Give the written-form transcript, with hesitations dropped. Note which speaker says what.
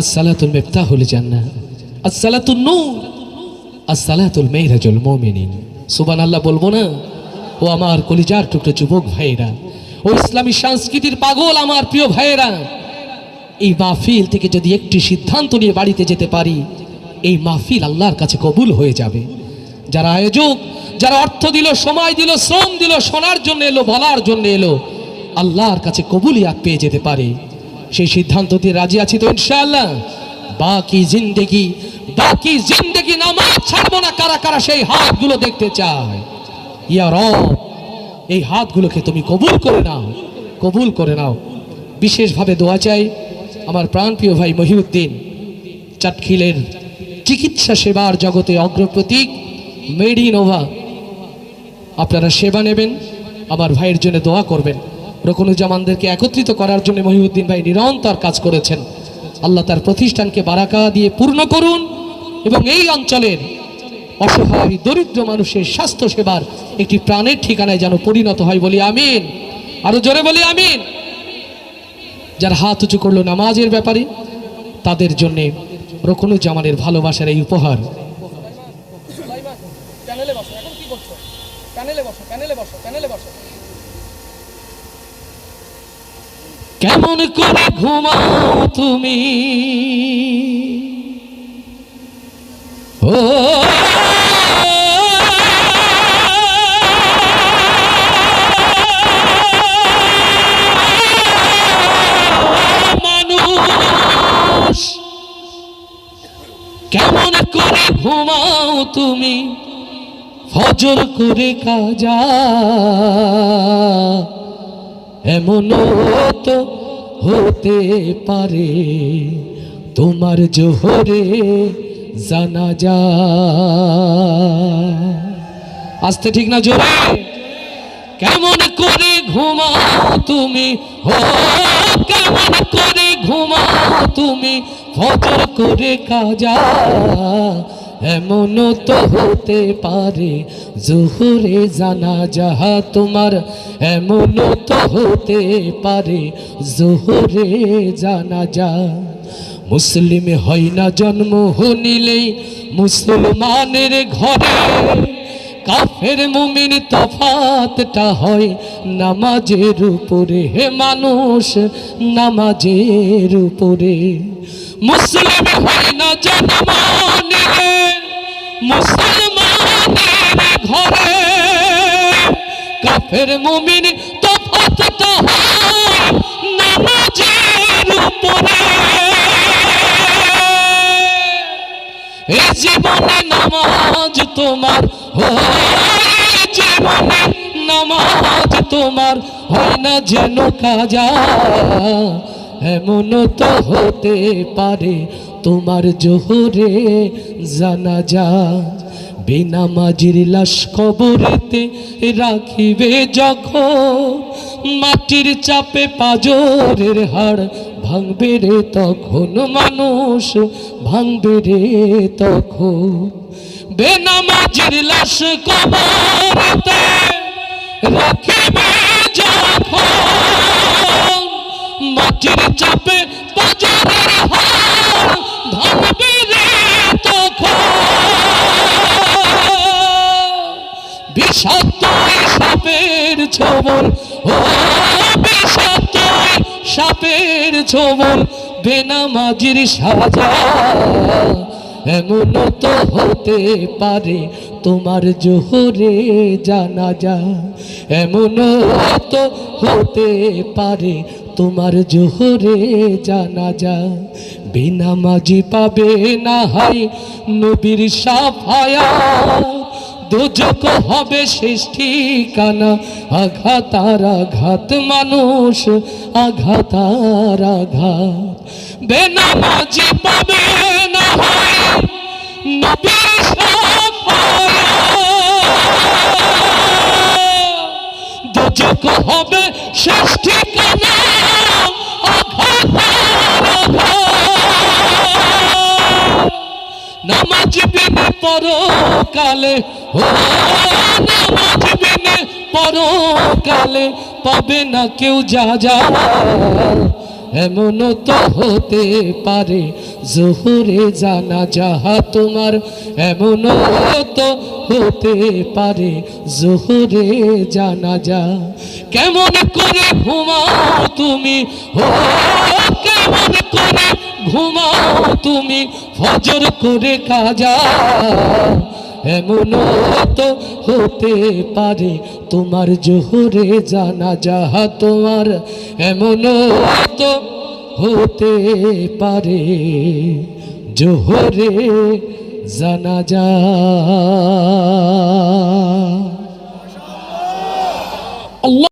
Speaker 1: আসসালাতুল মিফতাহুল জান্নাহ, আসসালাতুন নূর, আসসালাতুল মাইরাজুল মুমিনিন। সুবহানাল্লাহ বলবো না? ও আমার কলিজার টুকরো যুবক ভাইয়েরা, ও ইসলামী সংস্কৃতির পাগল আমার প্রিয় ভাইয়েরা, এই মাহফিল থেকে যদি একটি সিদ্ধান্ত নিয়ে বাড়িতে যেতে পারি, এই মাহফিল আল্লাহর কাছে কবুল হয়ে যাবে। যারা আয়োজক, যারা অর্থ দিল, সময় দিল, শ্রম দিল, শোনার জন্য এলো, বলার জন্য এলো, আল্লাহর কাছে কবুলিয়াত পেয়ে যেতে পারে। সেই সিদ্ধান্ত দিয়ে রাজি আছি তো ইনশাআল্লাহ। বাকি জিন্দেগি নামাজ ছাড়বো না। কারা কারা সেই হাতগুলো দেখতে চায়? ইয়া রব, এই হাতগুলোকে তুমি কবুল করে নাও, কবুল করে নাও। বিশেষভাবে দোয়া চাই আমার প্রাণপ্রিয় ভাই মহিউদ্দিন, চাটখিলের চিকিৎসা সেবার জগতে অগ্রপ্রতীক, মেড ইন ওভা। আপনারা সেবা নেবেন, আমার ভাইয়ের জন্য দোয়া করবেন। রকনুজ্জামানদেরকে একত্রিত করার জন্য মহিউদ্দিন ভাই নিরন্তর কাজ করেছেন। আল্লাহ তার প্রতিষ্ঠানকে বারাকা দিয়ে পূর্ণ করুন এবং এই অঞ্চলের অসহায় দরিদ্র মানুষের স্বাস্থ্য সেবার একটি প্রাণের ঠিকানায় যেন পরিণত হয়, বলি আমিন। আরো জোরে বলি আমিন। যারা হাত উঁচু করলো নামাজের ব্যাপারে, তাদের জন্য রকনুজ্জামানের ভালোবাসার এই উপহার। কেমন করে ঘুমাও তুমি, ও মানুষ, কেমন করে ঘুমাও তুমি, ফজর করে কাজা, এমনও তো হতে পারে তোমার জোহরে জানাজা। আস্তে ঠিক না জোরে? কেমন করে ঘুমাও তুমি, ও কেমন করে ঘুমাও তুমি, ফজর করে কাজা, এমনও তো হতে পারে জোহরে জানাজা তোমার, এমনও তো হতে পারে জোহরে জানাজা। মুসলিম হয় না জন্ম নিলেই মুসলমানের ঘরে, কাফের মুমিন তফাতটা হয় নামাজের উপরে। হে মানুষ, নামাজের উপরে। মুসলিম হয় না জন্ম নিলে মুসলমানের ঘরে, কাফের মুমিন তফাতটা হয় নামাজের উপরে। এ জীবনে নামাজ তোমার, ও জীবনে নামাজ তোমার হয় না যেন কাজা, এমনও তো হতে পারে তোমার জোহরে জানাজা। বেনামাজির লাশ কবরেতে রাখিবে যখন, মাটির চাপে পাজরের হাড় ভাঙবে রে তখন, মানুষ ভাঙবে রে তখন। বেনামাজির লাশ কবরেতে রাখিবে যখন, মাটির চাপে পাজরের হাড় ভাঙবে রে তখন। বিষাক্ত সাপের ছোবল, ও বিষাক্ত সাপের ছোবল বেনামাজির সাজা, এমনও তো হতে পারে তোমার জোহরে জানাজা, এমনও তো হতে পারে তোমার জোহরে জানাজা। বেনামাজি পাবে না হয় নবীর সাফায়াত, দোজখ হবে শেষ ঠিকানা। আঘাত আর আঘাত মানুষ, আঘাত আর আঘাত। বেনামাজি পাবে না হয় নবীর সাফায়াত, দোজখ হবে শেষ ঠিকানা। আঘাত আর আঘাত। নামাজ বিনে পরকালে, ও নামাজ বিনে পরকালে পাবে না কেউ যা যা, এমন তো হতে পারে জোহরে জানাজা তোমার, এমন তো হতে পারে জোহরে জানাজা। কেমন করে ঘুমাও তুমি, ও কেমন করে ঘুমাও তুমি ফজর করে কাজা, এমন তো হতে পারে তোমার জোহরে জানাজা তোমার, এমন তো হতে পারে জোহরে জানাজা। আল্লাহ